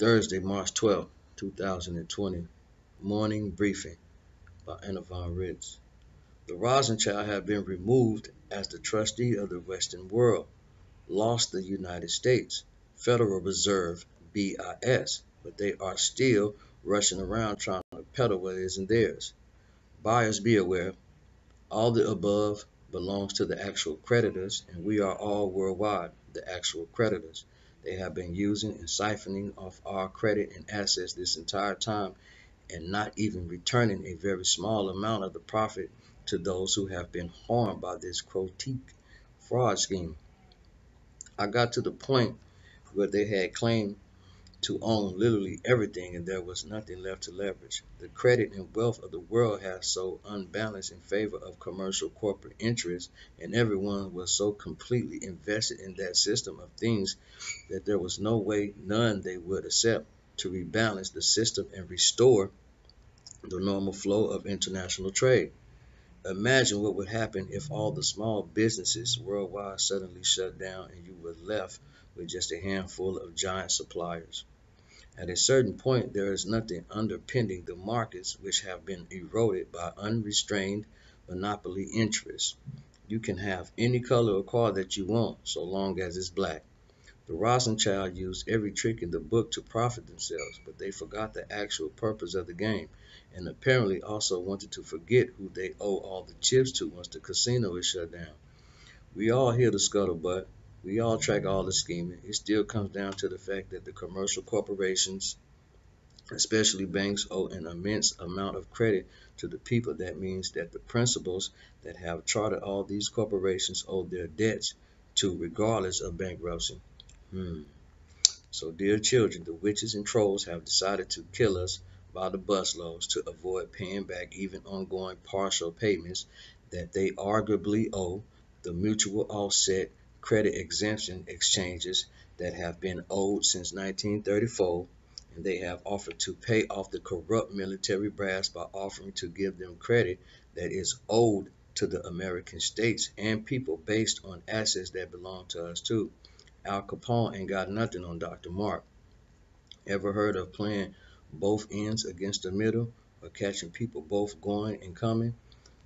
Thursday, March 12th, 2020. Morning briefing by Anavon Ritz. The Rosenchild had been removed as the trustee of the Western world, lost the United States Federal Reserve BIS, but they are still rushing around trying to peddle what isn't theirs. Buyers be aware, all the above belongs to the actual creditors, and we are all worldwide the actual creditors. They have been using and siphoning off our credit and assets this entire time and not even returning a very small amount of the profit to those who have been harmed by this Crotique fraud scheme. I got to the point where they had claimed to own literally everything and there was nothing left to leverage. The credit and wealth of the world has so unbalanced in favor of commercial corporate interests, and everyone was so completely invested in that system of things that there was no way none they would accept to rebalance the system and restore the normal flow of international trade. Imagine what would happen if all the small businesses worldwide suddenly shut down and you were left with just a handful of giant suppliers. At a certain point, there is nothing underpinning the markets, which have been eroded by unrestrained monopoly interests. You can have any color of car that you want, so long as it's black. The Rosenchild used every trick in the book to profit themselves, but they forgot the actual purpose of the game, and apparently also wanted to forget who they owe all the chips to once the casino is shut down. We all hear the scuttlebutt. We all track all the scheming. It still comes down to the fact that the commercial corporations, especially banks, owe an immense amount of credit to the people. That means that the principals that have chartered all these corporations owe their debts to, regardless of bankruptcy. So, dear children, the witches and trolls have decided to kill us by the busloads to avoid paying back even ongoing partial payments that they arguably owe the mutual offset credit exemption exchanges that have been owed since 1934, and they have offered to pay off the corrupt military brass by offering to give them credit that is owed to the American states and people based on assets that belong to us too. Al Capone ain't got nothing on Dr. Mark. Ever heard of playing both ends against the middle or catching people both going and coming?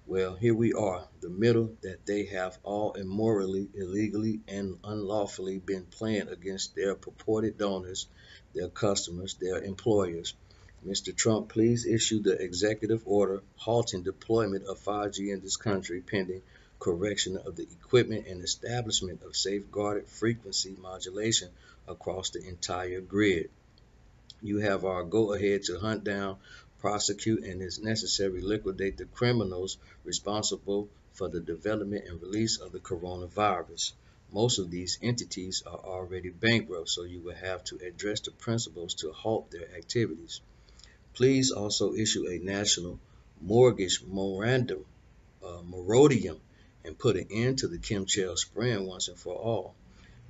Well, here we are, the middle that they have all immorally, illegally, and unlawfully been playing against their purported donors, their customers, their employers. Mr. Trump, please issue the executive order halting deployment of 5G in this country pending correction of the equipment and establishment of safeguarded frequency modulation across the entire grid. You have our go-ahead to hunt down, prosecute, and, as necessary, liquidate the criminals responsible for the development and release of the coronavirus. Most of these entities are already bankrupt, so you will have to address the principals to halt their activities. Please also issue a national mortgage moratorium and put an end to the chemtrail spraying once and for all.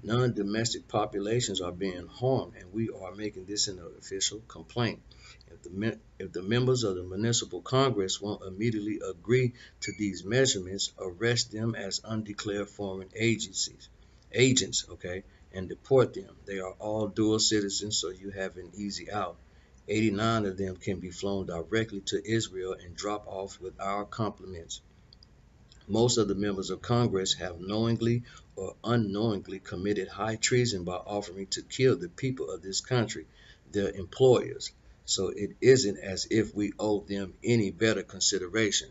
Non-domestic populations are being harmed, and we are making this an official complaint. If the members of the municipal Congress won't immediately agree to these measurements, arrest them as undeclared foreign agents, okay, and deport them. They are all dual citizens, so you have an easy out. 89 of them can be flown directly to Israel and drop off with our compliments. Most of the members of Congress have knowingly or unknowingly committed high treason by offering to kill the people of this country, their employers. So it isn't as if we owe them any better consideration.